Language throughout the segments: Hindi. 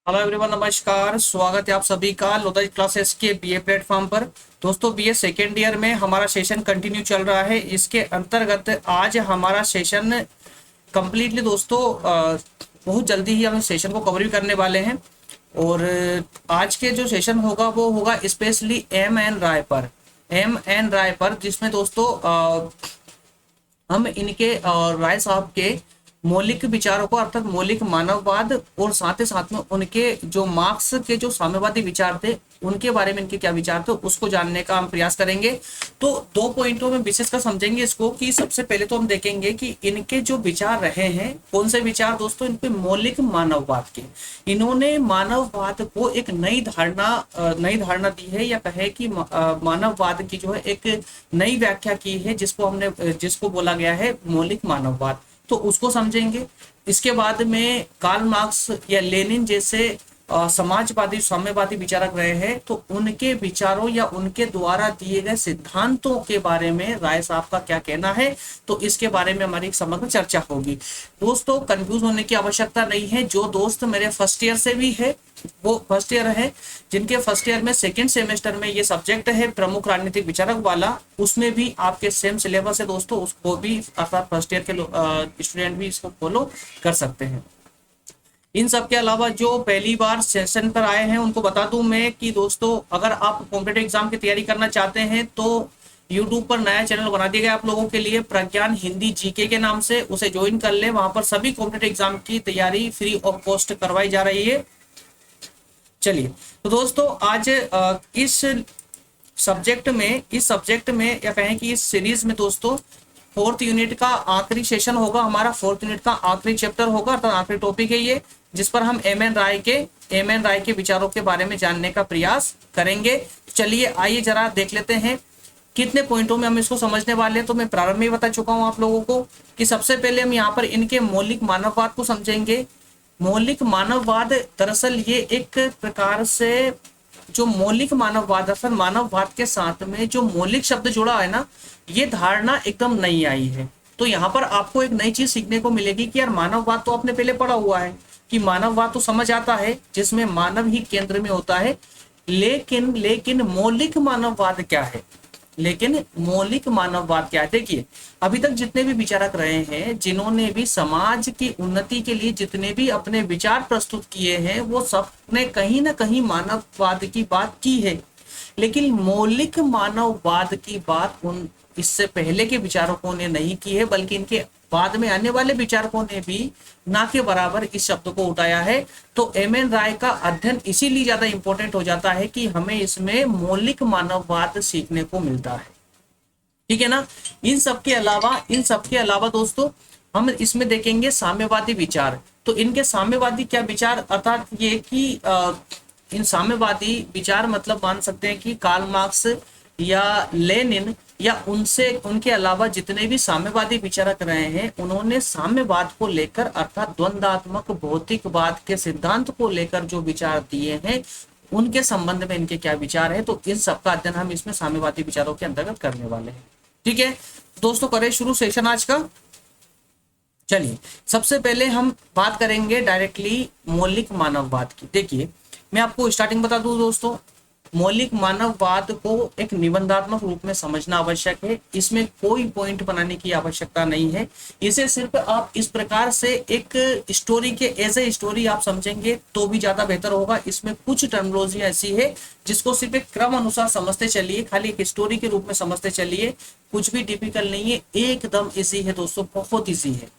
हेलो एवरीवन, नमस्कार। स्वागत है आप सभी का लोधा क्लासेस के बीए प्लेटफॉर्म पर। दोस्तों, बीए सेकेंड ईयर में हमारा सेशन कंटिन्यू चल रहा है। इसके अंतर्गत आज हमारा सेशन कंप्लीटली दोस्तों बहुत जल्दी ही हम इस सेशन को कवर भी करने वाले हैं। और आज के जो सेशन होगा वो होगा स्पेशली एम एन राय पर, जिसमें दोस्तों हम इनके राय साहब के मौलिक विचारों को अर्थात मौलिक मानववाद और साथ ही साथ में उनके जो मार्क्स के जो साम्यवादी विचार थे उनके बारे में इनके क्या विचार थे उसको जानने का हम प्रयास करेंगे। तो दो पॉइंटों में विशेषकर समझेंगे इसको कि सबसे पहले तो हम देखेंगे कि इनके जो विचार रहे हैं कौन से विचार दोस्तों, इन पे मौलिक मानववाद के। इन्होंने मानववाद को एक नई धारणा दी है, या कहे कि मानववाद की जो है एक नई व्याख्या की है, जिसको बोला गया है मौलिक मानववाद। तो उसको समझेंगे। इसके बाद में कार्ल मार्क्स या लेनिन जैसे समाजवादी साम्यवादी विचारक रहे हैं, तो उनके विचारों या उनके द्वारा दिए गए सिद्धांतों के बारे में राय साहब का क्या कहना है, तो इसके बारे में हमारी एक समग्र चर्चा होगी। दोस्तों, कंफ्यूज होने की आवश्यकता नहीं है। जो दोस्त मेरे फर्स्ट ईयर से भी है वो फर्स्ट ईयर है, जिनके फर्स्ट ईयर में सेकेंड सेमेस्टर में ये सब्जेक्ट है प्रमुख राजनीतिक विचारक वाला, उसमें भी आपके सेम सिलेबस है दोस्तों। उसको भी अर्थात फर्स्ट ईयर के स्टूडेंट भी इसको फॉलो कर सकते हैं। इन सब के अलावा जो पहली बार सेशन पर आए हैं उनको बता दूं मैं कि दोस्तों, अगर आप कॉम्पिटेटिव एग्जाम की तैयारी करना चाहते हैं तो यूट्यूब पर नया चैनल बना दिया गया आप लोगों के लिए, प्रज्ञान हिंदी जीके के नाम से। उसे ज्वाइन कर ले। वहां पर सभी कॉम्पिटेटिव एग्जाम की तैयारी फ्री ऑफ कॉस्ट करवाई जा रही है। चलिए, तो दोस्तों आज इस सब्जेक्ट में या कहें कि इस सीरीज में दोस्तों फोर्थ यूनिट का आखिरी सेशन होगा। हमारा फोर्थ यूनिट का आखिरी चैप्टर होगा, अर्थात आखिरी टॉपिक है ये, जिस पर हम एम एन राय के विचारों के बारे में जानने का प्रयास करेंगे। चलिए आइए जरा देख लेते हैं कितने पॉइंटों में हम इसको समझने वाले हैं। तो मैं प्रारंभ में ही बता चुका हूं आप लोगों को कि सबसे पहले हम यहाँ पर इनके मौलिक मानववाद को समझेंगे। मौलिक मानववाद दरअसल ये एक प्रकार से जो मौलिक मानववाद अर्थात मानववाद के साथ में जो मौलिक शब्द जुड़ा है ना, ये धारणा एकदम नई आई है। तो यहाँ पर आपको एक नई चीज सीखने को मिलेगी कि यार मानववाद तो आपने पहले पढ़ा हुआ है कि मानववाद तो समझ आता है जिसमें मानव ही केंद्र में होता है, लेकिन मौलिक मानववाद क्या है। देखिए, अभी तक जितने भी विचारक रहे हैं, जिन्होंने भी समाज की उन्नति के लिए जितने भी अपने विचार प्रस्तुत किए हैं, वो सबने कहीं ना कहीं मानववाद की बात की है। लेकिन मौलिक मानववाद की बात उन इससे पहले के विचारकों ने नहीं की है, बल्कि इनके बाद में आने वाले विचारकों ने भी ना के बराबर इस शब्द को उठाया है। तो एम एन राय का अध्ययन इसीलिए ज्यादा इंपॉर्टेंट हो जाता है कि हमें इसमें मौलिक मानववाद सीखने को मिलता है। ठीक है ना। इन सब के अलावा दोस्तों हम इसमें देखेंगे साम्यवादी विचार। तो इनके साम्यवादी क्या विचार, अर्थात ये कि इन साम्यवादी विचार मतलब मान सकते हैं कि कार्ल मार्क्स या लेनिन या उनके अलावा जितने भी साम्यवादी विचारक रहे हैं, उन्होंने साम्यवाद को लेकर अर्थात द्वंद्वात्मक भौतिकवाद के सिद्धांत को लेकर जो विचार दिए हैं, उनके संबंध में इनके क्या विचार है। तो इन सबका अध्ययन हम इसमें साम्यवादी विचारों के अंतर्गत करने वाले हैं। ठीक है दोस्तों, करें शुरू सेशन आज का। चलिए, सबसे पहले हम बात करेंगे डायरेक्टली मौलिक मानववाद की। देखिए, मैं आपको स्टार्टिंग बता दूं दोस्तों, मौलिक मानववाद को एक निबंधात्मक रूप में समझना आवश्यक है। इसमें कोई पॉइंट बनाने की आवश्यकता नहीं है। इसे सिर्फ आप इस प्रकार से एक स्टोरी के एज ए स्टोरी आप समझेंगे तो भी ज्यादा बेहतर होगा। इसमें कुछ टर्मिनोलॉजी ऐसी है जिसको सिर्फ एक क्रम अनुसार समझते चलिए, खाली एक स्टोरी के रूप में समझते चलिए। कुछ भी डिफिकल्ट नहीं है, एकदम इजी है दोस्तों, बहुत इजी है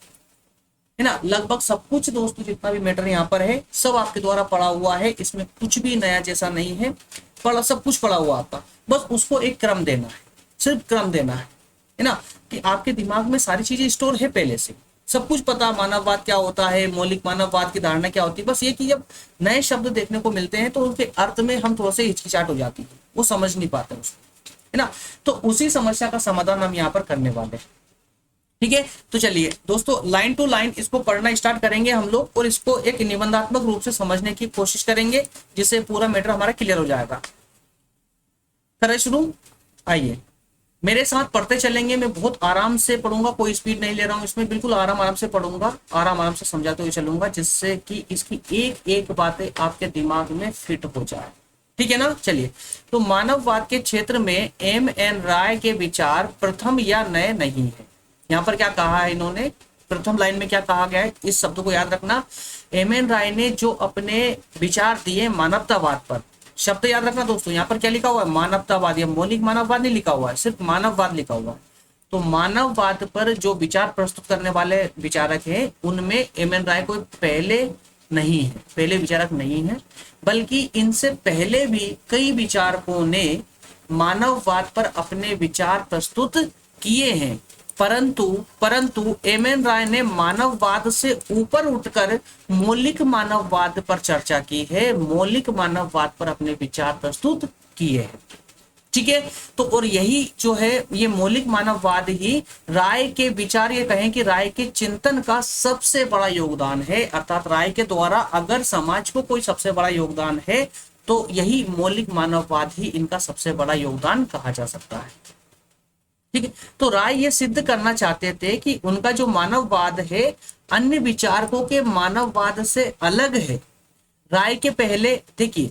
ना। लगभग सब कुछ दोस्तों जितना भी मैटर यहाँ पर है सब आपके द्वारा पढ़ा हुआ है। इसमें कुछ भी नया जैसा नहीं है, सब कुछ पढ़ा हुआ आपका। बस उसको एक क्रम देना है, सिर्फ क्रम देना है ना, कि आपके दिमाग में सारी चीजें स्टोर है पहले से, सब कुछ पता, मानववाद क्या होता है, मौलिक मानववाद की धारणा क्या होती है। बस ये कि जब नए शब्द देखने को मिलते हैं तो उनके अर्थ में हम थोड़ा सा हिचकिचाहट हो जाती है, वो समझ नहीं पाते उसको, है ना। तो उसी समस्या का समाधान हम यहाँ पर करने वाले हैं। ठीक है, तो चलिए दोस्तों लाइन टू लाइन इसको पढ़ना स्टार्ट करेंगे हम लोग, और इसको एक निबंधात्मक रूप से समझने की कोशिश करेंगे, जिससे पूरा मैटर हमारा क्लियर हो जाएगा। करें शुरू, आइए। मेरे साथ पढ़ते चलेंगे, मैं बहुत आराम से पढ़ूंगा, कोई स्पीड नहीं ले रहा हूँ इसमें, बिल्कुल आराम आराम से पढ़ूंगा, आराम आराम से समझाते हुए चलूंगा, जिससे कि इसकी एक एक बातें आपके दिमाग में फिट हो जाए। ठीक है ना। चलिए, तो मानववाद के क्षेत्र में एम एन राय के विचार प्रथम या नए नहीं है। यहाँ पर क्या कहा है इन्होंने, प्रथम लाइन में क्या कहा गया है, इस शब्द को याद रखना। एम एन राय ने जो अपने विचार दिए मानवतावाद पर, शब्द याद रखना दोस्तों, यहाँ पर क्या लिखा हुआ है, मानवतावाद या मौलिक मानववाद नहीं लिखा हुआ है, सिर्फ मानववाद लिखा हुआ है। तो मानववाद पर जो विचार प्रस्तुत करने वाले विचारक हैं, उनमें एम एन राय कोई पहले नहीं है, पहले विचारक नहीं है, बल्कि इनसे पहले भी कई विचारकों ने मानववाद पर अपने विचार प्रस्तुत किए हैं, परंतु एम एन राय ने मानववाद से ऊपर उठकर मौलिक मानववाद पर चर्चा की है, मौलिक मानववाद पर अपने विचार प्रस्तुत किए हैं। ठीक है, तो और यही जो है ये मौलिक मानववाद ही राय के विचार, ये कहें कि राय के चिंतन का सबसे बड़ा योगदान है। अर्थात राय के द्वारा अगर समाज को कोई सबसे बड़ा योगदान है तो यही मौलिक मानववाद ही इनका सबसे बड़ा योगदान कहा जा सकता है। ठीक है, तो राय ये सिद्ध करना चाहते थे कि उनका जो मानववाद है अन्य विचारकों के मानववाद से अलग है। राय के पहले देखिए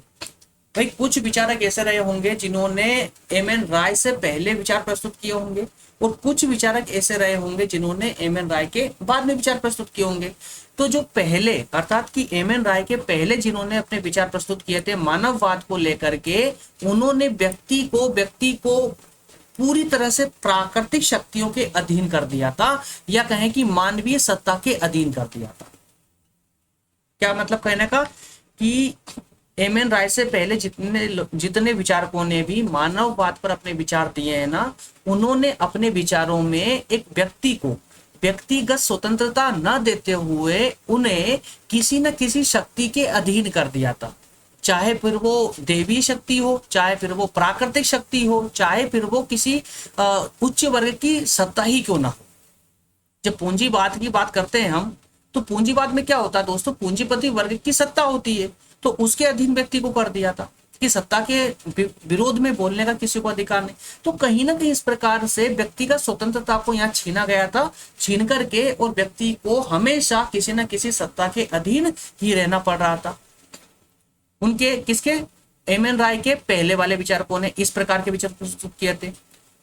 भाई, कुछ विचारक ऐसे रहे होंगे जिन्होंने एम एन राय से पहले विचार प्रस्तुत किए होंगे, और कुछ विचारक ऐसे रहे होंगे जिन्होंने एम एन राय के बाद में विचार प्रस्तुत किए होंगे। तो जो पहले, अर्थात कि एम एन राय के पहले जिन्होंने अपने विचार प्रस्तुत किए थे मानववाद को लेकर के, उन्होंने व्यक्ति को पूरी तरह से प्राकृतिक शक्तियों के अधीन कर दिया था, या कहें कि मानवीय सत्ता के अधीन कर दिया था। क्या मतलब कहने का, कि एम एन राय से पहले जितने विचारकों ने भी मानववाद पर अपने विचार दिए हैं ना, उन्होंने अपने विचारों में एक व्यक्ति को व्यक्तिगत स्वतंत्रता न देते हुए उन्हें किसी न किसी शक्ति के अधीन कर दिया था, चाहे फिर वो देवी शक्ति हो, चाहे फिर वो प्राकृतिक शक्ति हो, चाहे फिर वो किसी उच्च वर्ग की सत्ता ही क्यों ना हो। जब पूंजीवाद की बात करते हैं हम, तो पूंजीवाद में क्या होता है दोस्तों, पूंजीपति वर्ग की सत्ता होती है, तो उसके अधीन व्यक्ति को कर दिया था कि सत्ता के विरोध में बोलने का किसी को अधिकार नहीं। तो कहीं ना कहीं इस प्रकार से व्यक्तिगत स्वतंत्रता को यहाँ छीना गया था, छीन करके, और व्यक्ति को हमेशा किसी न किसी सत्ता के अधीन ही रहना पड़ रहा था। उनके किसके, एम एन राय के पहले वाले विचारकों ने इस प्रकार के विचार प्रस्तुत किए थे।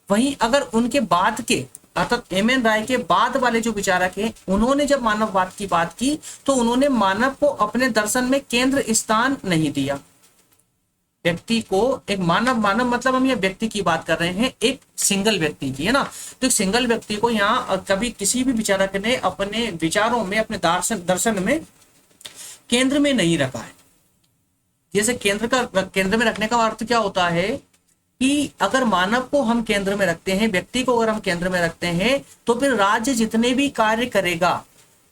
वहीं अगर उनके बाद के, अर्थात एम एन राय के बाद वाले जो विचारक हैं, उन्होंने जब मानववाद की बात की तो उन्होंने मानव को अपने दर्शन में केंद्र स्थान नहीं दिया। व्यक्ति को एक मानव मतलब हम ये व्यक्ति की बात कर रहे हैं, एक सिंगल व्यक्ति की, है ना। तो एक सिंगल व्यक्ति को यहाँ कभी किसी भी विचारक ने अपने विचारों में, अपने दर्शन में केंद्र में नहीं रखा है। जैसे केंद्र में रखने का अर्थ क्या होता है कि अगर मानव को हम केंद्र में रखते हैं, व्यक्ति को अगर हम केंद्र में रखते हैं, तो फिर राज्य जितने भी कार्य करेगा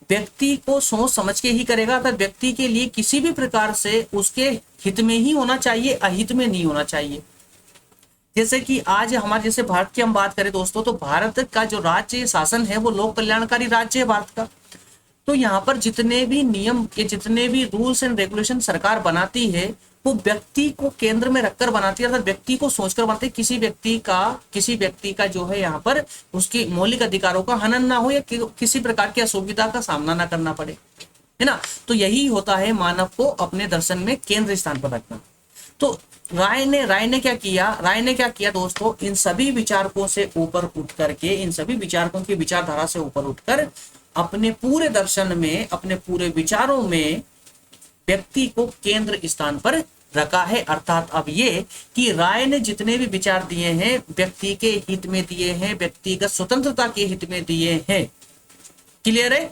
व्यक्ति को सोच समझ के ही करेगा, अर्थात व्यक्ति के लिए किसी भी प्रकार से उसके हित में ही होना चाहिए, अहित में नहीं होना चाहिए। जैसे कि आज हमारे जैसे भारत की हम बात करें दोस्तों, तो भारत का जो राज्य शासन है वो लोक कल्याणकारी राज्य है भारत का। तो यहाँ पर जितने भी नियम के, जितने भी रूल्स एंड रेगुलेशन सरकार बनाती है, वो व्यक्ति को केंद्र में रखकर बनाती है, अर्थात व्यक्ति को सोचकर बनाती है। किसी व्यक्ति का जो है यहाँ पर उसकी मौलिक अधिकारों का हनन ना हो, या किसी प्रकार की असुविधा का सामना ना करना पड़े, है ना। तो यही होता है मानव को अपने दर्शन में केंद्र स्थान पर रखना। तो राय ने क्या किया दोस्तों, इन सभी विचारकों से ऊपर उठ करके, इन सभी विचारकों की विचारधारा से ऊपर उठकर अपने पूरे दर्शन में, अपने पूरे विचारों में व्यक्ति को केंद्र स्थान पर रखा है। अर्थात अब ये कि राय ने जितने भी विचार दिए हैं व्यक्ति के हित में दिए हैं, व्यक्तिगत स्वतंत्रता के हित में दिए हैं। क्लियर है।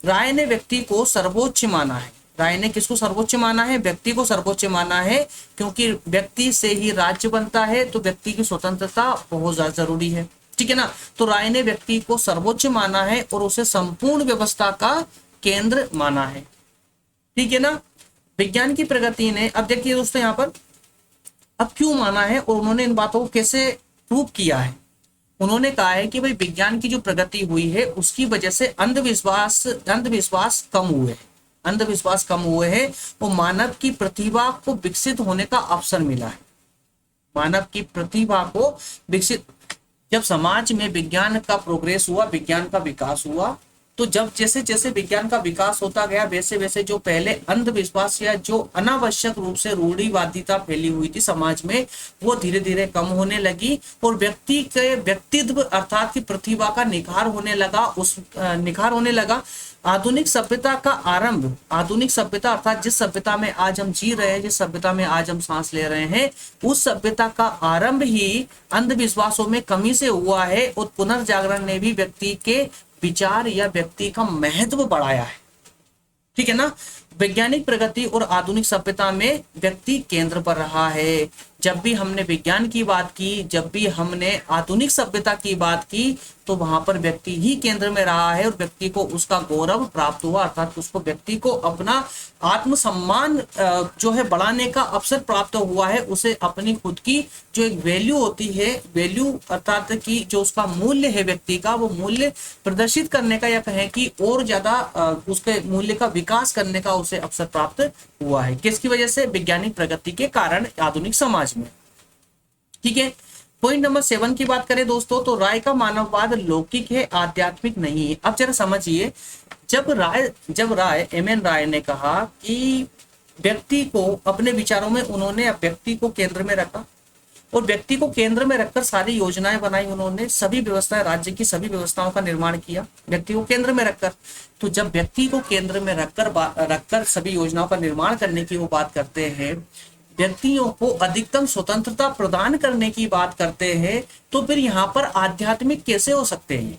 राय ने व्यक्ति को सर्वोच्च माना है। राय ने किसको सर्वोच्च माना है, व्यक्ति को सर्वोच्च माना है, क्योंकि व्यक्ति से ही राज्य बनता है, तो व्यक्ति की स्वतंत्रता बहुत ज्यादा जरूरी है। ठीक है ना। तो राय ने व्यक्ति को सर्वोच्च माना है और उसे संपूर्ण व्यवस्था का केंद्र माना है। ठीक है ना। विज्ञान की प्रगति ने, अब देखिए दोस्तों यहाँ पर अब क्यों माना है और उन्होंने इन बातों को कैसे प्रूव किया है। उन्होंने कहा है कि भाई विज्ञान की जो प्रगति हुई है उसकी वजह से अंधविश्वास कम हुए हैं, अंधविश्वास कम हुए हैं, वो मानव की प्रतिभा को विकसित होने का अवसर मिला है। मानव की प्रतिभा को विकसित, जब समाज में विज्ञान का प्रोग्रेस हुआ, विज्ञान का विकास हुआ, तो जब जैसे जैसे विज्ञान का विकास होता गया, वैसे वैसे जो पहले अंधविश्वास या जो अनावश्यक रूप से रूढ़िवादिता फैली हुई थी समाज में, वो धीरे धीरे कम होने लगी और व्यक्ति के व्यक्तित्व अर्थात की प्रतिभा का निखार होने लगा, निखार होने लगा। आधुनिक सभ्यता का आरंभ, आधुनिक सभ्यता अर्थात जिस सभ्यता में आज हम जी रहे हैं, जिस सभ्यता में आज हम सांस ले रहे हैं, उस सभ्यता का आरंभ ही अंधविश्वासों में कमी से हुआ है और पुनर्जागरण ने भी व्यक्ति के विचार या व्यक्ति का महत्व बढ़ाया है। ठीक है ना। वैज्ञानिक प्रगति और आधुनिक सभ्यता में व्यक्ति केंद्र पर रहा है। जब भी हमने विज्ञान की बात की, जब भी हमने आधुनिक सभ्यता की बात की, तो वहां पर व्यक्ति ही केंद्र में रहा है और व्यक्ति को उसका गौरव प्राप्त हुआ, अर्थात उसको व्यक्ति को अपना आत्मसम्मान जो है बढ़ाने का अवसर प्राप्त हुआ है। उसे अपनी खुद की जो एक वैल्यू होती है, वैल्यू अर्थात की जो उसका मूल्य है व्यक्ति का, वो मूल्य प्रदर्शित करने का या कहें कि और ज्यादा उसके मूल्य का विकास करने का उसे अवसर प्राप्त हुआ है। किसकी वजह से? वैज्ञानिक प्रगति के कारण आधुनिक समाज में। ठीक है। पॉइंट नंबर 7 की बात करें दोस्तों, तो राय का मानववाद लौकिक है, आध्यात्मिक नहीं है। अब जरा समझिए, जब राय एम.एन. राय ने कहा कि व्यक्ति को अपने विचारों में उन्होंने व्यक्ति को केंद्र में रखा और व्यक्ति को केंद्र में रखकर सारी योजनाएं बनाई, उन्होंने सभी व्यवस्थाएं, राज्य की सभी व्यवस्थाओं का निर्माण किया व्यक्ति को केंद्र में रखकर। तो जब व्यक्ति को केंद्र में रखकर सभी योजनाओं का निर्माण करने की वो बात करते हैं, व्यक्तियों को अधिकतम स्वतंत्रता प्रदान करने की बात करते हैं, तो फिर यहाँ पर आध्यात्मिक कैसे हो सकते हैं?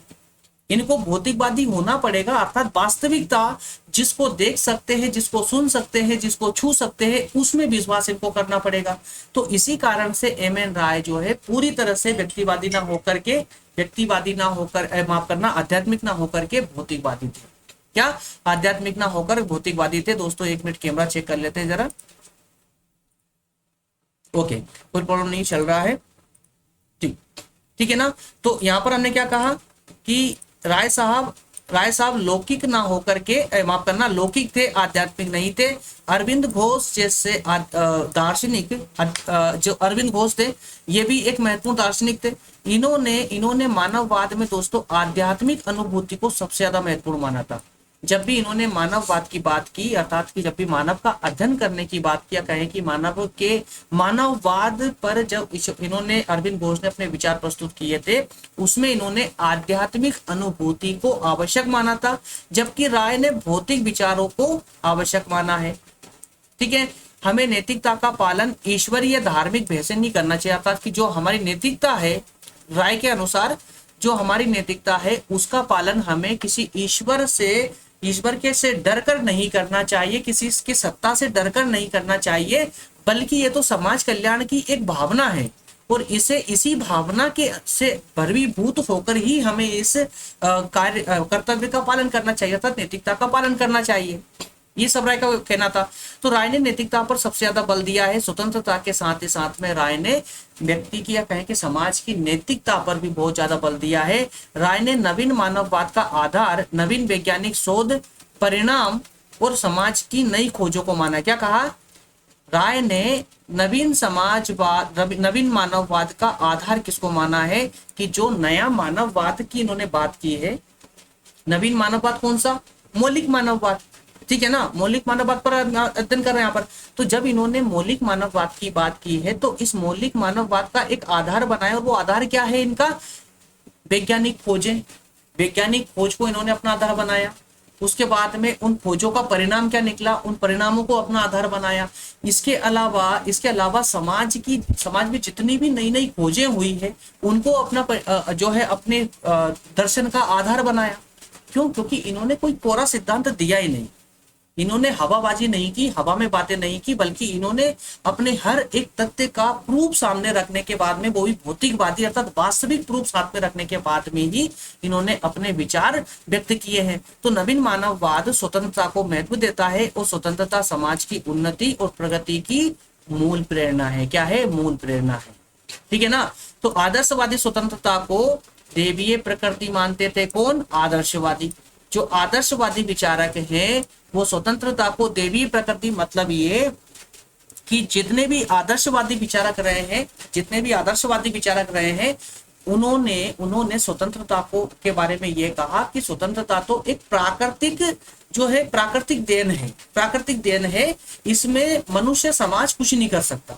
इनको भौतिकवादी होना पड़ेगा, अर्थात वास्तविकता जिसको देख सकते हैं, जिसको सुन सकते हैं, जिसको छू सकते हैं, उसमें विश्वास इनको करना पड़ेगा। तो इसी कारण से एम.एन. राय जो है पूरी तरह से व्यक्तिवादी ना होकर माफ करना, आध्यात्मिक ना होकर के भौतिकवादी थे। क्या? आध्यात्मिक ना होकर भौतिकवादी थे। दोस्तों 1 मिनट कैमरा चेक कर लेते हैं जरा। ओके, कोई प्रॉब्लम नहीं चल रहा है। ठीक है ना। तो यहाँ पर हमने क्या कहा कि राय साहब लौकिक ना होकर के माफ करना, लौकिक थे, आध्यात्मिक नहीं थे। अरविंद घोष जैसे दार्शनिक, जो अरविंद घोष थे, ये भी एक महत्वपूर्ण दार्शनिक थे। इन्होंने मानववाद में दोस्तों आध्यात्मिक अनुभूति को सबसे ज्यादा महत्वपूर्ण माना था। जब भी इन्होंने मानववाद की बात की, अर्थात कि जब भी मानव का अध्ययन करने की बात किया, कहें कि मानववाद पर जब इन्होंने, अरविंद घोष ने अपने विचार प्रस्तुत किए थे, उसमें इन्होंने आध्यात्मिक अनुभूति को आवश्यक माना था, जबकि राय ने भौतिक विचारों को आवश्यक माना है। ठीक है। हमें नैतिकता का पालन ईश्वरीय धार्मिक भय से नहीं करना चाहिए, अर्थात कि जो हमारी नैतिकता है, राय के अनुसार जो हमारी नैतिकता है उसका पालन हमें किसी ईश्वर से डरकर नहीं करना चाहिए, किसी की सत्ता से डरकर नहीं करना चाहिए, बल्कि ये तो समाज कल्याण की एक भावना है और इसी भावना के से भरीभूत होकर ही हमें इस कर्तव्य का पालन करना चाहिए, अर्थात नैतिकता का पालन करना चाहिए। ये सब राय का कहना था। तो राय ने नैतिकता पर सबसे ज्यादा बल दिया है। स्वतंत्रता के साथ ही साथ में राय ने व्यक्ति की या कहें कि समाज की नैतिकता पर भी बहुत ज्यादा बल दिया है। राय ने नवीन मानववाद का आधार नवीन वैज्ञानिक शोध परिणाम और समाज की नई खोजों को माना। क्या कहा? राय ने नवीन मानववाद का आधार किसको माना है कि जो नया मानववाद की इन्होंने बात की है। नवीन मानववाद कौन सा? मौलिक मानववाद। ठीक है ना। मौलिक मानववाद पर अध्ययन कर रहे हैं यहाँ पर। तो जब इन्होंने मौलिक मानववाद की बात की है, तो इस मौलिक मानववाद का एक आधार बनाया और वो आधार क्या है इनका? वैज्ञानिक खोजें। वैज्ञानिक खोज को इन्होंने अपना आधार बनाया। उसके बाद में उन खोजों का परिणाम क्या निकला, उन परिणामों को अपना आधार बनाया। इसके अलावा समाज में जितनी भी नई नई खोजें हुई है उनको अपना जो है अपने दर्शन का आधार बनाया। क्यों? क्योंकि इन्होंने कोई कोरा सिद्धांत दिया ही नहीं, इन्होंने हवाबाजी नहीं की, हवा में बातें नहीं की, बल्कि इन्होंने अपने हर एक तथ्य का प्रूफ सामने रखने के बाद में, वो भी भौतिकवादी अर्थात वास्तविक प्रूफ साथ में रखने के बाद में ही इन्होंने अपने विचार व्यक्त किए हैं। तो नवीन मानववाद स्वतंत्रता को महत्व देता है और स्वतंत्रता समाज की उन्नति और प्रगति की मूल प्रेरणा है। क्या है? मूल प्रेरणा है। ठीक है ना। तो आदर्शवादी स्वतंत्रता को देवीय प्रकृति मानते थे। कौन? आदर्शवादी। जो आदर्शवादी विचारक हैं वो स्वतंत्रता को देवी प्रकृति, मतलब ये कि जितने भी आदर्शवादी विचारक रहे हैं उन्होंने उन्होंने स्वतंत्रता को के बारे में ये कहा कि स्वतंत्रता तो एक प्राकृतिक जो है प्राकृतिक देन है, प्राकृतिक देन है, इसमें मनुष्य समाज कुछ नहीं कर सकता।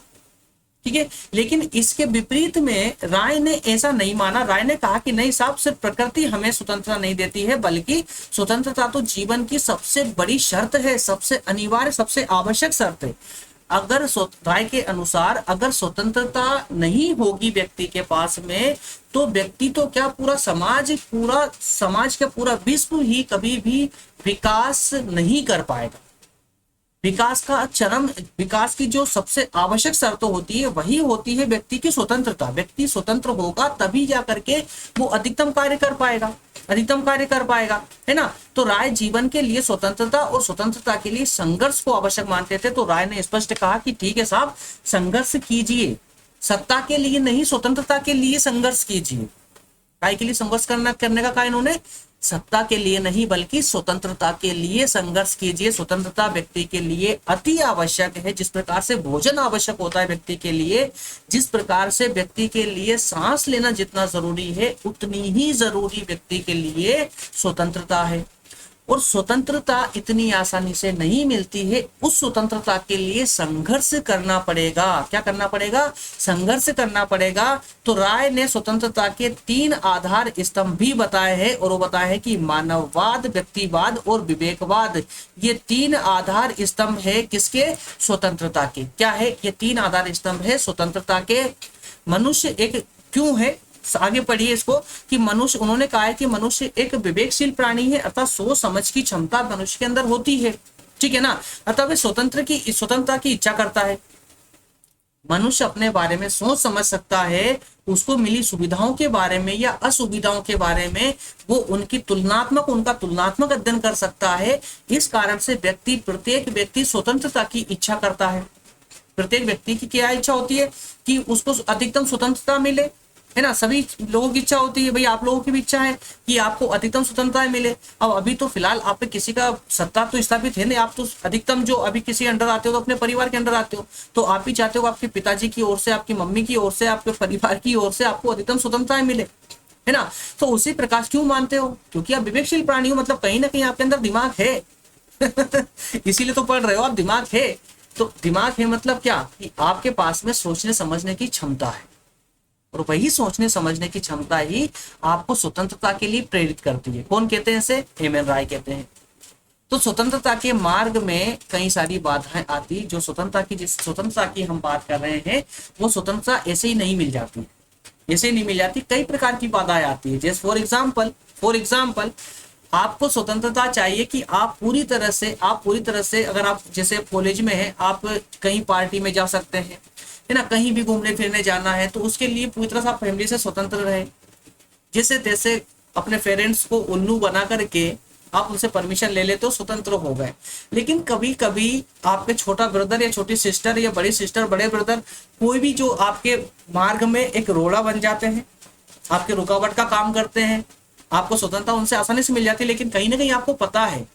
ठीक है, लेकिन इसके विपरीत में राय ने ऐसा नहीं माना। राय ने कहा कि नहीं साहब, सिर्फ प्रकृति हमें स्वतंत्रता नहीं देती है, बल्कि स्वतंत्रता तो जीवन की सबसे बड़ी शर्त है, सबसे अनिवार्य, सबसे आवश्यक शर्त है। अगर राय के अनुसार अगर स्वतंत्रता नहीं होगी व्यक्ति के पास में, तो व्यक्ति तो क्या पूरा समाज का पूरा विश्व ही कभी भी विकास नहीं कर पाएगा। विकास की जो सबसे आवश्यक शर्त होती है वही होती है व्यक्ति की स्वतंत्रता। व्यक्ति स्वतंत्र होगा तभी जा करके वो अधिकतम कार्य कर पाएगा, है ना। तो राय जीवन के लिए स्वतंत्रता और स्वतंत्रता के लिए संघर्ष को आवश्यक मानते थे। तो राय ने स्पष्ट कहा कि ठीक है साहब, संघर्ष कीजिए, सत्ता के लिए नहीं, स्वतंत्रता के लिए संघर्ष कीजिए। काय के लिए संघर्ष करने का कहा इन्होंने? सत्ता के लिए नहीं, बल्कि स्वतंत्रता के लिए संघर्ष कीजिए। स्वतंत्रता व्यक्ति के लिए अति आवश्यक है। जिस प्रकार से भोजन आवश्यक होता है व्यक्ति के लिए, जिस प्रकार से व्यक्ति के लिए सांस लेना जितना जरूरी है, उतनी ही जरूरी व्यक्ति के लिए स्वतंत्रता है। और स्वतंत्रता इतनी आसानी से नहीं मिलती है। उस स्वतंत्रता के लिए संघर्ष करना पड़ेगा। क्या करना पड़ेगा? संघर्ष करना पड़ेगा। तो राय ने स्वतंत्रता के 3 आधार स्तंभ भी बताए हैं, और वो बताया है कि मानववाद, व्यक्तिवाद और विवेकवाद, ये 3 आधार स्तंभ है किसके? स्वतंत्रता के। क्या है? ये 3 आधार स्तंभ है स्वतंत्रता के। मनुष्य एक क्यों है, आगे पढ़िए इसको, कि मनुष्य, उन्होंने कहा है कि मनुष्य एक विवेकशील प्राणी है, अर्थात सोच समझ की क्षमता मनुष्य के अंदर होती है। ठीक है ना। अर्थात वह स्वतंत्रता की इच्छा करता है। मनुष्य अपने बारे में सोच समझ सकता है, उसको मिली सुविधाओं के बारे में या असुविधाओं के बारे में वो उनका तुलनात्मक अध्ययन कर सकता है। इस कारण से प्रत्येक व्यक्ति स्वतंत्रता की इच्छा करता है। प्रत्येक व्यक्ति की क्या इच्छा होती है? कि उसको अधिकतम स्वतंत्रता मिले, है ना। सभी लोगों की इच्छा होती है, भाई आप लोगों की भी इच्छा है कि आपको अधिकतम स्वतंत्रता मिले। अब अभी तो फिलहाल आप पे किसी का सत्ता तो स्थापित है नहीं, आप तो अधिकतम जो अभी किसी अंडर आते हो तो अपने परिवार के अंडर आते हो। तो आप भी चाहते हो आपके पिताजी की ओर से, आपकी मम्मी की ओर से, आपके परिवार की ओर से आपको अधिकतम स्वतंत्रता मिले, है ना। तो उसी प्रकार क्यों मानते हो? क्योंकि आप विवेकशील प्राणी हो, मतलब कहीं ना कहीं आपके अंदर दिमाग है। इसीलिए तो पढ़ रहे हो आप, दिमाग है। तो दिमाग है मतलब क्या? कि आपके पास में सोचने समझने की क्षमता है, और वही सोचने समझने की क्षमता ही आपको स्वतंत्रता के लिए प्रेरित करती है। कौन कहते हैं इसे? एम.एन. राय कहते हैं। तो स्वतंत्रता के मार्ग में कई सारी बाधाएं आती, जो जिस स्वतंत्रता की हम बात कर रहे हैं, वो स्वतंत्रता ऐसे ही नहीं मिल जाती, कई प्रकार की बाधाएं आती है। जैसे फॉर एग्जाम्पल आपको स्वतंत्रता चाहिए कि आप पूरी तरह से अगर आप जैसे कॉलेज में है, आप कहीं पार्टी में जा सकते हैं, है ना, कहीं भी घूमने फिरने जाना है, तो उसके लिए पूरी तरह से आप फैमिली से स्वतंत्र रहे। जैसे तैसे अपने पेरेंट्स को उल्लू बना करके आप उनसे परमिशन ले लेते हो, स्वतंत्र हो गए। लेकिन कभी कभी आपके छोटा ब्रदर या छोटी सिस्टर या बड़ी सिस्टर, बड़े ब्रदर, कोई भी जो आपके मार्ग में एक रोड़ा बन जाते हैं, आपके रुकावट का काम करते हैं। आपको स्वतंत्रता उनसे आसानी से मिल जाती है, लेकिन कहीं ना कहीं आपको पता है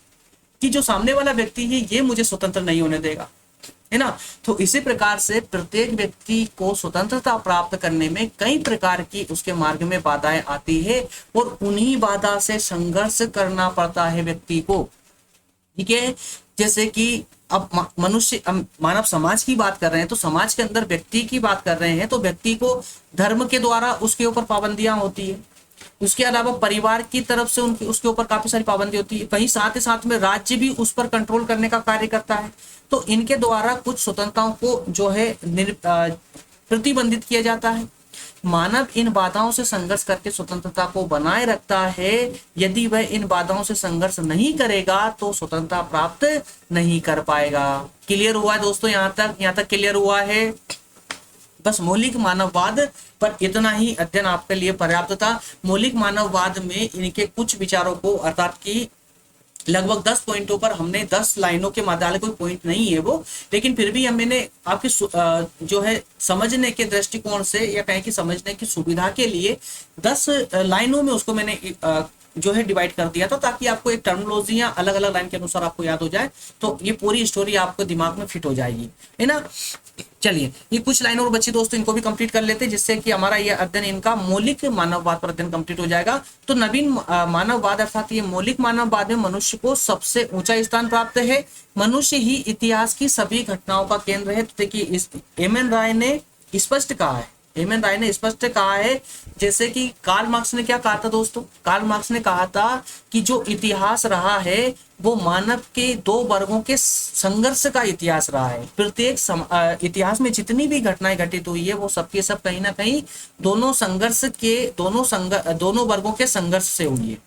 कि जो सामने वाला व्यक्ति है ये मुझे स्वतंत्र नहीं होने देगा, है ना। तो इसी प्रकार से प्रत्येक व्यक्ति को स्वतंत्रता प्राप्त करने में कई प्रकार की उसके मार्ग में बाधाएं आती है, और उन्हीं बाधा से संघर्ष करना पड़ता है व्यक्ति को। ठीक है। जैसे कि अब मानव समाज की बात कर रहे हैं, तो समाज के अंदर व्यक्ति की बात कर रहे हैं, तो व्यक्ति को धर्म के द्वारा उसके ऊपर पाबंदियां होती है। उसके अलावा परिवार की तरफ से उसके ऊपर काफी सारी पाबंदी होती है। वहीं साथ ही साथ में राज्य भी उस पर कंट्रोल करने का कार्य करता है। तो इनके द्वारा कुछ स्वतंत्रताओं को जो है प्रतिबंधित किया जाता है। मानव इन बाधाओं से संघर्ष करके स्वतंत्रता को बनाए रखता है। यदि वह इन बाधाओं से संघर्ष नहीं करेगा तो स्वतंत्रता प्राप्त नहीं कर पाएगा। क्लियर हुआ है दोस्तों? यहाँ तक क्लियर हुआ है? बस मौलिक मानववाद पर इतना ही अध्ययन आपके लिए पर्याप्त था। मौलिक मानववाद में इनके कुछ विचारों को, अर्थात कि लगभग 10 पॉइंटों पर हमने 10 लाइनों के माध्यम, कोई पॉइंट नहीं है वो, लेकिन फिर भी मैंने आपकी जो है समझने के दृष्टिकोण से या कहें कि समझने की सुविधा के लिए 10 लाइनों में उसको मैंने जो है डिवाइड कर दिया था, ताकि आपको एक टर्मिनोलॉजी या अलग अलग लाइन के अनुसार आपको याद हो जाए, तो ये पूरी स्टोरी आपको दिमाग में फिट हो जाएगी, है ना। चलिए ये कुछ लाइन और बची दोस्तों, इनको भी कंप्लीट कर लेते हैं, जिससे कि हमारा ये अध्ययन इनका मौलिक मानववाद पर अध्ययन कंप्लीट हो जाएगा। तो नवीन मानववाद अर्थात ये मौलिक मानववाद में मनुष्य को सबसे ऊंचा स्थान प्राप्त है, मनुष्य ही इतिहास की सभी घटनाओं का केंद्र है। तो देखिए इस एम एन राय ने स्पष्ट कहा है, एम एन राय ने स्पष्ट कहा है, जैसे कि कार्ल मार्क्स ने क्या कहा था दोस्तों, कार्ल मार्क्स ने कहा था कि जो इतिहास रहा है वो मानव के दो वर्गों के संघर्ष का इतिहास रहा है। प्रत्येक इतिहास में जितनी भी घटनाएं घटित हुई है वो सबके सब कहीं ना कहीं दोनों संघर्ष के दोनों वर्गों के संघर्ष से हुई है,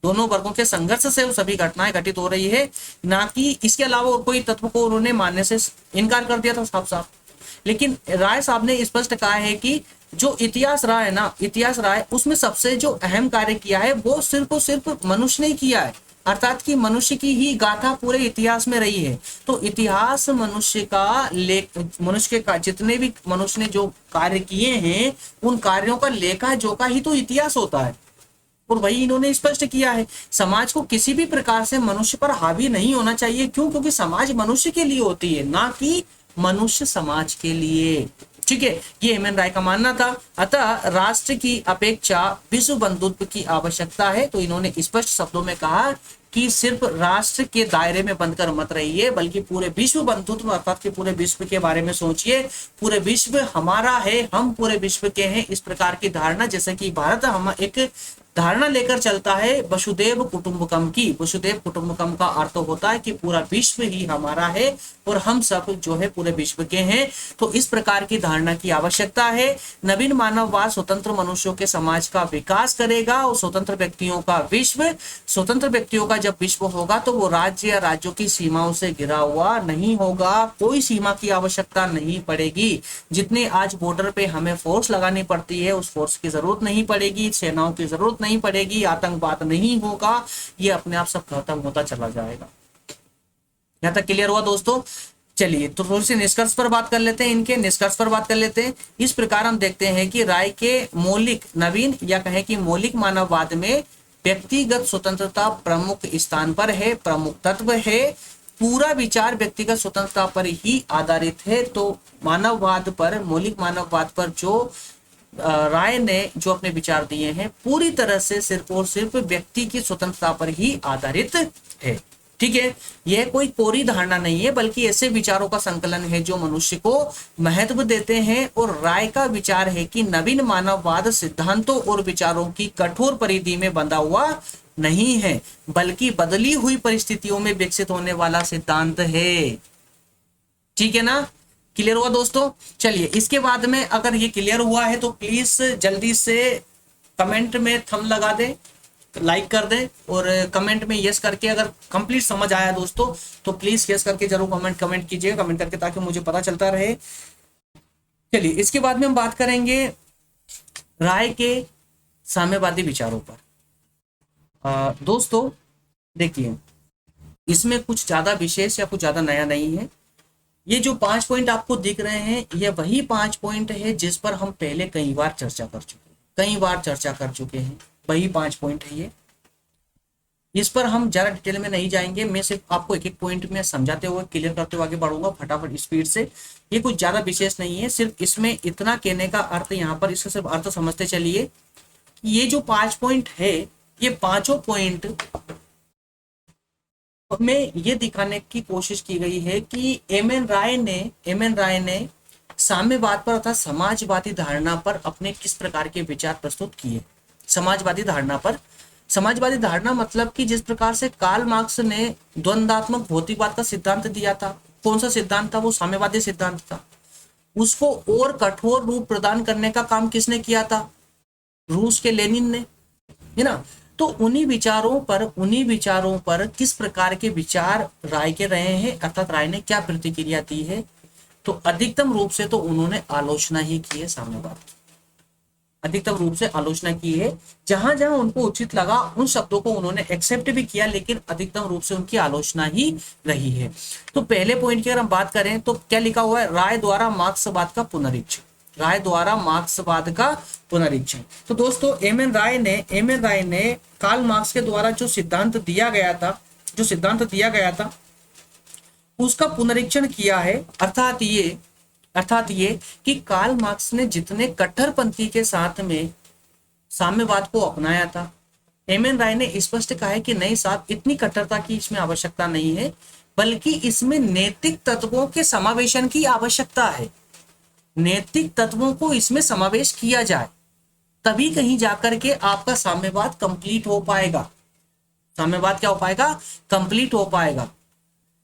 दोनों वर्गों के संघर्ष से वो सभी घटनाएं घटित हो रही है, ना कि इसके अलावा और कोई तत्व को उन्होंने मानने से इनकार कर दिया था साफ साफ। लेकिन राय साहब ने स्पष्ट कहा है कि जो इतिहास रहा है ना, इतिहास रहा है उसमें सबसे जो अहम कार्य किया है वो सिर्फ और सिर्फ मनुष्य ने किया है, अर्थात कि मनुष्य की ही गाथा पूरे इतिहास में रही है। तो इतिहास मनुष्य का जितने भी मनुष्य ने जो कार्य किए हैं उन कार्यों का लेखा जोखा ही तो इतिहास होता है, और वही इन्होंने स्पष्ट किया है। समाज को किसी भी प्रकार से मनुष्य पर हावी नहीं होना चाहिए, क्यों? क्योंकि समाज मनुष्य के लिए होती है, ना कि मनुष्य समाज के लिए। ठीक है, ये एम एन राय का मानना था। अतः राष्ट्र की अपेक्षा विश्व बंधुत्व की आवश्यकता है। तो इन्होंने स्पष्ट शब्दों में कहा कि सिर्फ राष्ट्र के दायरे में बंधकर मत रहिए, बल्कि पूरे विश्व बंधुत्व अर्थात कि पूरे विश्व के बारे में सोचिए। पूरे विश्व हमारा है, हम पूरे विश्व के हैं, इस प्रकार की धारणा, जैसे कि भारत हम एक धारणा लेकर चलता है वसुदेव कुटुंबकम की। वसुदेव कुटुंबकम का अर्थ होता है कि पूरा विश्व ही हमारा है और हम सब जो है पूरे विश्व के हैं। तो इस प्रकार की धारणा की आवश्यकता है। नवीन मानववाद स्वतंत्र मनुष्यों के समाज का विकास करेगा और स्वतंत्र व्यक्तियों का विश्व। स्वतंत्र व्यक्तियों का जब विश्व होगा तो वो राज्य या राज्यों की सीमाओं से घिरा हुआ नहीं होगा, कोई सीमा की आवश्यकता नहीं पड़ेगी। जितने आज बॉर्डर पे हमें फोर्स लगानी पड़ती है उस फोर्स की जरूरत नहीं पड़ेगी, सेनाओं की जरूरत नहीं पड़ेगी, आतंकवाद नहीं होगा, ये अपने आप सब खत्म होता चला जाएगा। यहां तक क्लियर हुआ दोस्तों? चलिए तो थोड़ी सी निष्कर्ष पर बात कर लेते हैं, इनके निष्कर्ष पर बात कर लेते हैं। इस प्रकार हम देखते हैं कि राय के मौलिक नवीन या कहें कि मौलिक मानववाद में व्यक्तिगत स्वतंत्रता प्रमुख स्थान पर है, प्रमुख तत्व है। पूरा विचार व्यक्तिगत स्वतंत्रता पर ही आधारित है। तो मानववाद पर, मौलिक मानववाद पर जो राय ने जो अपने विचार दिए हैं पूरी तरह से सिर्फ और सिर्फ व्यक्ति की स्वतंत्रता पर ही आधारित है। ठीक है, यह कोई कोरी धारणा नहीं है, बल्कि ऐसे विचारों का संकलन है जो मनुष्य को महत्व देते हैं। और राय का विचार है कि नवीन मानववाद सिद्धांतों और विचारों की कठोर परिधि में बंधा हुआ नहीं है, बल्कि बदली हुई परिस्थितियों में विकसित होने वाला सिद्धांत है। ठीक है ना, क्लियर हुआ दोस्तों? चलिए इसके बाद में अगर ये क्लियर हुआ है तो प्लीज जल्दी से कमेंट में थंब लगा दें, लाइक कर दें, और कमेंट में यस करके अगर कंप्लीट समझ आया दोस्तों तो प्लीज यस करके जरूर कमेंट कीजिए, कमेंट करके, ताकि मुझे पता चलता रहे। चलिए इसके बाद में हम बात करेंगे राय के साम्यवादी विचारों पर। दोस्तों देखिए इसमें कुछ ज्यादा विशेष या कुछ ज्यादा नया नहीं है। ये जो 5 पॉइंट आपको दिख रहे हैं ये वही 5 पॉइंट है जिस पर हम पहले कई बार चर्चा कर चुके हैं, वही 5 पॉइंट है ये। इस पर हम ज्यादा डिटेल में नहीं जाएंगे, मैं सिर्फ आपको एक एक पॉइंट में समझाते हुए क्लियर करते हुए आगे बढ़ूंगा फटाफट स्पीड से। ये कुछ ज्यादा विशेष नहीं है, सिर्फ इसमें इतना कहने का अर्थ यहाँ पर, इसका सिर्फ अर्थ समझते चलिए। ये जो 5 पॉइंट है ये पांचों पॉइंट में ये दिखाने की कोशिश की गई है कि एम एन राय ने साम्यवाद पर अर्थात समाजवादी धारणा पर अपने किस प्रकार के विचार प्रस्तुत किए। समाजवादी धारणा मतलब कि जिस प्रकार से कार्ल मार्क्स ने द्वंद्वात्मक भौतिकवाद का सिद्धांत दिया था, कौन सा सिद्धांत था? वो साम्यवादी सिद्धांत था। उसको और कठोर रूप प्रदान करने का काम किसने किया था? रूस के लेनिन ने, है ना। तो उन्हीं विचारों पर किस प्रकार के विचार राय के रहे हैं, अर्थात राय ने क्या प्रतिक्रिया दी है? तो अधिकतम रूप से तो उन्होंने आलोचना ही की है साम्यवाद की, अधिकतम रूप से आलोचना की है। जहां जहां उनको उचित लगा उन शब्दों को उन्होंने एक्सेप्ट भी किया, लेकिन अधिकतम रूप से उनकी आलोचना ही रही है। तो पहले पॉइंट की अगर हम बात करें तो क्या लिखा हुआ है? राय द्वारा मार्क्सवाद का पुनरीक्षण। तो दोस्तों एम एन राय ने कार्ल मार्क्स के द्वारा जो सिद्धांत दिया गया था उसका पुनरीक्षण किया है। अर्थात ये अर्थात ये कि कार्ल मार्क्स ने जितने कट्टरपंथी के साथ में साम्यवाद को अपनाया था, एम एन राय ने स्पष्ट कहा है कि नहीं साहब, इतनी कट्टरता की इसमें आवश्यकता नहीं है, बल्कि इसमें नैतिक तत्वों के समावेशन की आवश्यकता है। नैतिक तत्वों को इसमें समावेश किया जाए, तभी कहीं जाकर के आपका साम्यवाद कंप्लीट हो पाएगा। साम्यवाद क्या हो पाएगा? कंप्लीट हो पाएगा।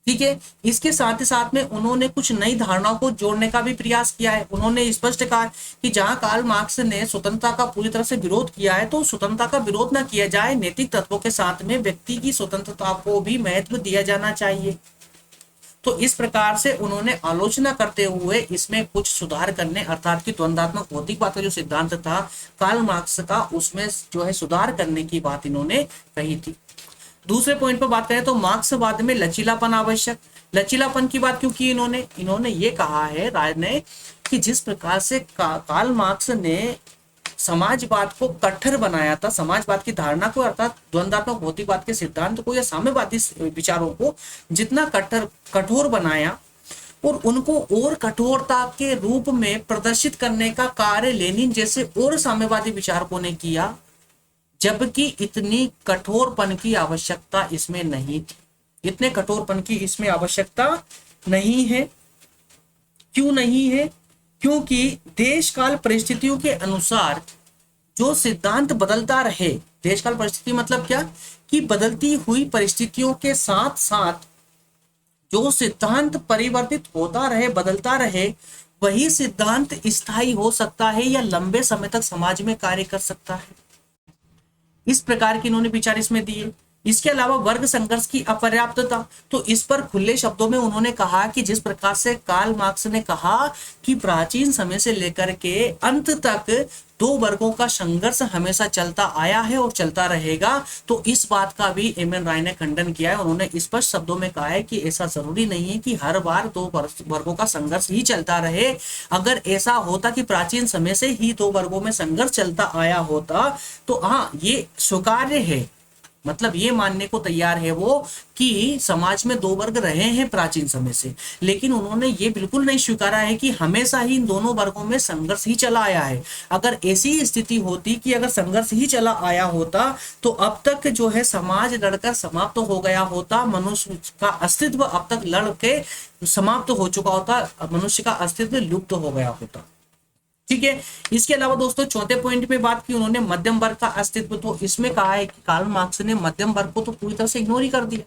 ठीक है। इसके साथ ही साथ में उन्होंने कुछ नई धारणाओं को जोड़ने का भी प्रयास किया है। उन्होंने स्पष्ट कहा कि जहां कार्ल मार्क्स ने स्वतंत्रता का पूरी तरह से विरोध किया है, तो स्वतंत्रता का विरोध ना किया जाए, नैतिक तत्वों के साथ में व्यक्ति की स्वतंत्रता को भी महत्व दिया जाना चाहिए। तो इस प्रकार से उन्होंने आलोचना करते हुए इसमें कुछ सुधार करने, अर्थात कि द्वंद्वात्मक भौतिकवाद का जो सिद्धांत था कार्ल मार्क्स का, उसमें जो है सुधार करने की बात इन्होंने कही थी। दूसरे पॉइंट पर बात करें तो मार्क्सवाद में लचीलापन आवश्यक। लचीलापन की बात क्यों की इन्होंने ये कहा है राय ने कि जिस प्रकार से कार्ल मार्क्स ने समाजवाद को कट्टर बनाया था, समाजवाद की धारणा को अर्थात द्वंद्वात्मक भौतिकवाद के सिद्धांत को या साम्यवादी विचारों को जितना कठोर बनाया और उनको और कठोरता के रूप में प्रदर्शित करने का कार्य लेनिन जैसे और साम्यवादी विचारकों ने किया, जबकि इतनी कठोरपन की आवश्यकता इसमें नहीं थी। इतने कठोरपन की इसमें आवश्यकता नहीं है। क्यों नहीं है? क्योंकि देश काल परिस्थितियों के अनुसार जो सिद्धांत बदलता रहे, देश काल परिस्थिति मतलब क्या कि बदलती हुई परिस्थितियों के साथ साथ जो सिद्धांत परिवर्तित होता रहे, बदलता रहे, वही सिद्धांत स्थायी हो सकता है या लंबे समय तक समाज में कार्य कर सकता है। इस प्रकार के इन्होंने विचार इसमें दिए। इसके अलावा वर्ग संघर्ष की अपर्याप्तता, तो इस पर खुले शब्दों में उन्होंने कहा कि जिस प्रकार से कार्ल मार्क्स ने कहा कि प्राचीन समय से लेकर के अंत तक दो वर्गों का संघर्ष हमेशा चलता आया है और चलता रहेगा, तो इस बात का भी एम एन राय ने खंडन किया है। उन्होंने स्पष्ट शब्दों में कहा है कि ऐसा जरूरी नहीं है कि हर बार दो वर्गों का संघर्ष ही चलता रहे। अगर ऐसा होता कि प्राचीन समय से ही दो वर्गों में संघर्ष चलता आया होता तो हाँ, ये स्वीकार्य है, मतलब ये मानने को तैयार है वो कि समाज में दो वर्ग रहे हैं प्राचीन समय से, लेकिन उन्होंने ये बिल्कुल नहीं स्वीकारा है कि हमेशा ही इन दोनों वर्गों में संघर्ष ही चला आया है। अगर ऐसी स्थिति होती कि अगर संघर्ष ही चला आया होता तो अब तक जो है समाज लड़कर समाप्त हो गया होता, मनुष्य का अस्तित्व अब तक लड़ के समाप्त हो चुका होता, मनुष्य का अस्तित्व लुप्त हो गया होता। ठीक है। इसके अलावा दोस्तों चौथे पॉइंट पे बात की उन्होंने मध्यम वर्ग का अस्तित्व। तो इसमें कहा है कि कार्ल मार्क्स ने मध्यम वर्ग को तो पूरी तरह से इग्नोर ही कर दिया।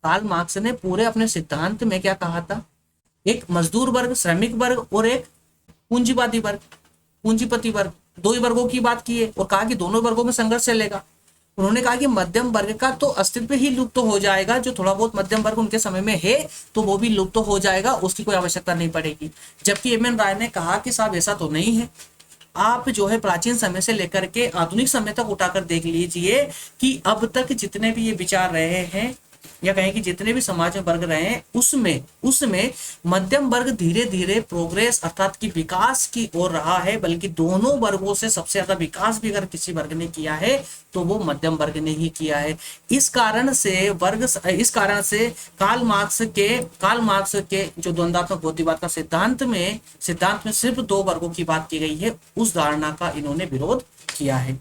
कार्ल मार्क्स ने पूरे अपने सिद्धांत में क्या कहा था? एक मजदूर वर्ग, श्रमिक वर्ग और एक पूंजीवादी वर्ग, पूंजीपति वर्ग, दो ही वर्गों की बात की है और कहा कि दोनों वर्गों में संघर्ष चलेगा। उन्होंने कहा कि मध्यम वर्ग का तो अस्तित्व ही लुप्त हो जाएगा, जो थोड़ा बहुत मध्यम वर्ग उनके समय में है तो वो भी लुप्त हो जाएगा, उसकी कोई आवश्यकता नहीं पड़ेगी। जबकि एम एन राय ने कहा कि साहब ऐसा तो नहीं है, आप जो है प्राचीन समय से लेकर के आधुनिक समय तक उठाकर देख लीजिए कि अब तक जितने भी ये विचार रहे हैं या कहें कि जितने भी समाज में वर्ग रहे हैं उसमें मध्यम वर्ग धीरे धीरे प्रोग्रेस अर्थात कि विकास की ओर रहा है, बल्कि दोनों वर्गों से सबसे ज्यादा विकास भी अगर किसी वर्ग ने किया है तो वो मध्यम वर्ग ने ही किया है। इस कारण से कार्ल मार्क्स के जो द्वंद्वात्मक भौतिकवाद का सिद्धांत में सिर्फ दो वर्गों की बात की गई है, उस धारणा का इन्होंने विरोध किया है।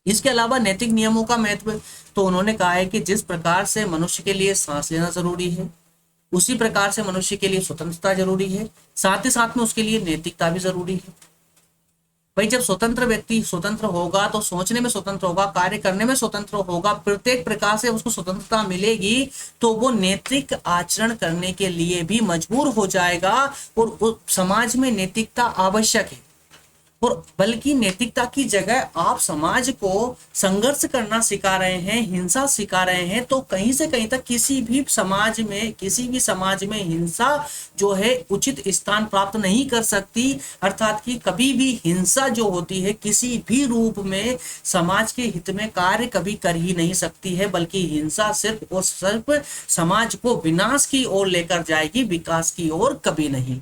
इसके अलावा नैतिक नियमों का महत्व, तो उन्होंने कहा है कि जिस प्रकार से मनुष्य के लिए सांस लेना जरूरी है, उसी प्रकार से मनुष्य के लिए स्वतंत्रता जरूरी है, साथ ही साथ में उसके लिए नैतिकता भी जरूरी है। भाई जब स्वतंत्र व्यक्ति स्वतंत्र होगा तो सोचने में स्वतंत्र होगा, कार्य करने में स्वतंत्र होगा, प्रत्येक प्रकार से उसको स्वतंत्रता मिलेगी तो वो नैतिक आचरण करने के लिए भी मजबूर हो जाएगा। और समाज में नैतिकता आवश्यक है, और बल्कि नैतिकता की जगह आप समाज को संघर्ष करना सिखा रहे हैं, हिंसा सिखा रहे हैं, तो कहीं से कहीं तक किसी भी समाज में हिंसा जो है उचित स्थान प्राप्त नहीं कर सकती। अर्थात कि कभी भी हिंसा जो होती है किसी भी रूप में समाज के हित में कार्य कभी कर ही नहीं सकती है, बल्कि हिंसा सिर्फ और सिर्फ समाज को विनाश की ओर लेकर जाएगी, विकास की ओर कभी नहीं।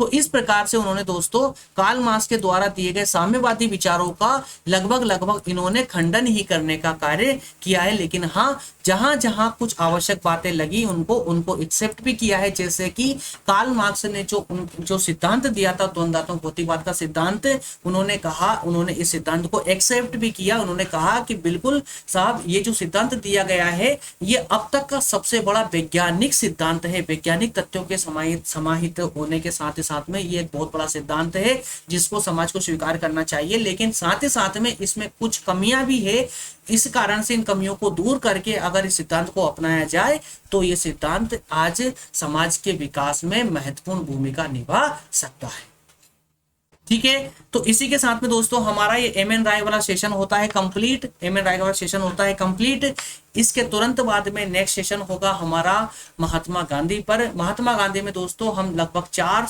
तो इस प्रकार से उन्होंने दोस्तों कार्ल मार्क्स के द्वारा दिए गए साम्यवादी विचारों का लगभग लगभग इन्होंने खंडन ही करने का कार्य किया है, लेकिन हाँ जहां जहां कुछ आवश्यक बातें लगी उनको उनको एक्सेप्ट भी किया है। जैसे कि कार्ल मार्क्स ने जो सिद्धांत दिया था द्वंद्वात्मक भौतिकवाद का सिद्धांत, उन्होंने इस सिद्धांत को एक्सेप्ट भी किया। उन्होंने कहा कि बिल्कुल साहब ये जो सिद्धांत दिया गया है ये अब तक का सबसे बड़ा वैज्ञानिक सिद्धांत है, वैज्ञानिक तथ्यों के समाहित होने के साथ में ये एक बहुत बड़ा सिद्धांत है जिसको समाज को स्वीकार करना चाहिए, लेकिन साथ ही साथ में इसमें कुछ कमियां भी है। इस कारण से इन कमियों को दूर करके अगर इस सिद्धांत को अपनाया जाए तो ये सिद्धांत आज समाज के विकास में महत्वपूर्ण भूमिका निभा सकता है। ठीक है, तो इसी के साथ में दोस्तों हमारा ये एम एन राय वाला सेशन होता है कंप्लीट। एम एन राय वाला सेशन होता है कंप्लीट। इसके तुरंत बाद में नेक्स्ट सेशन होगा हमारा महात्मा गांधी पर। महात्मा गांधी में दोस्तों हम लगभग 4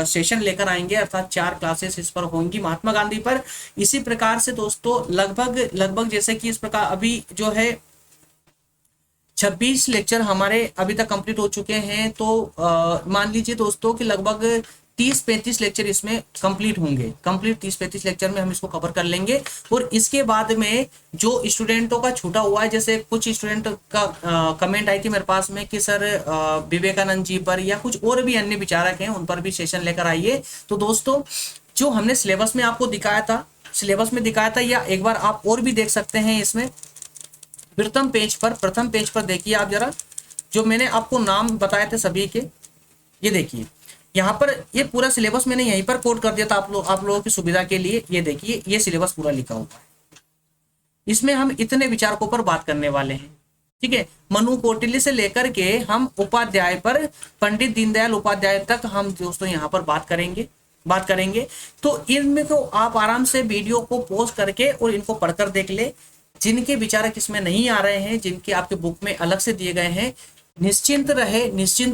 सेशन लेकर आएंगे, अर्थात 4 क्लासेस इस पर होंगी महात्मा गांधी पर। इसी प्रकार से दोस्तों लगभग जैसे कि इस प्रकार अभी जो है 26 लेक्चर हमारे अभी तक कंप्लीट हो चुके हैं, तो मान लीजिए दोस्तों कि लगभग 30-35 लेक्चर इसमें कंप्लीट होंगे। कंप्लीट 30-35 लेक्चर में हम इसको कवर कर लेंगे। और इसके बाद में जो स्टूडेंटों का छूटा हुआ है, जैसे कुछ स्टूडेंट का कमेंट आई थी मेरे पास में कि सर विवेकानंद जी पर या कुछ और भी अन्य विचारक हैं उन पर भी सेशन लेकर आइए। तो दोस्तों जो हमने सिलेबस में आपको दिखाया था या एक बार आप और भी देख सकते हैं। इसमें प्रथम पेज पर देखिए आप जरा, जो मैंने आपको नाम बताए थे सभी के, ये देखिए यहाँ पर ये पूरा सिलेबस मैंने यहीं पर कोड कर दिया था आप लोगों की सुविधा के लिए। ये देखिए ये सिलेबस पूरा लिखा हुआ है, इसमें हम इतने विचारकों पर बात करने वाले हैं। ठीक है, मनु कौटिल्य से लेकर के हम उपाध्याय पर, पंडित दीनदयाल उपाध्याय तक हम दोस्तों यहाँ पर बात करेंगे। तो इनमें को आप आराम से वीडियो को पॉज करके और इनको पढ़कर देख ले। जिनके विचारक इसमें नहीं आ रहे हैं, जिनके आपके बुक में अलग से दिए गए हैं, निश्चिंत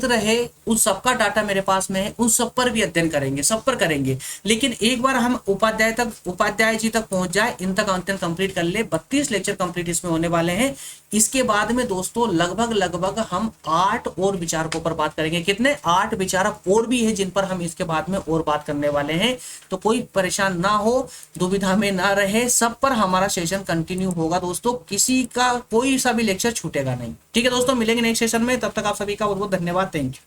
रहे उन सबका डाटा मेरे पास में है, उन सब पर भी अध्ययन करेंगे, सब पर करेंगे। लेकिन एक बार हम उपाध्याय जी तक पहुंच जाए, इन तक अध्ययन कंप्लीट कर ले। 32 लेक्चर कंप्लीट इसमें होने वाले हैं। इसके बाद में दोस्तों लगभग हम 8 और विचारकों पर बात करेंगे। कितने? 8 विचारक और भी है जिन पर हम इसके बाद में और बात करने वाले हैं। तो कोई परेशान ना हो, दुविधा में ना रहे, सब पर हमारा सेशन कंटिन्यू होगा दोस्तों। किसी का कोई सा भी लेक्चर छूटेगा नहीं। ठीक है दोस्तों, मिलेंगे नेक्स्ट सेशन में। तब तक आप सभी का बहुत बहुत धन्यवाद। Thank you.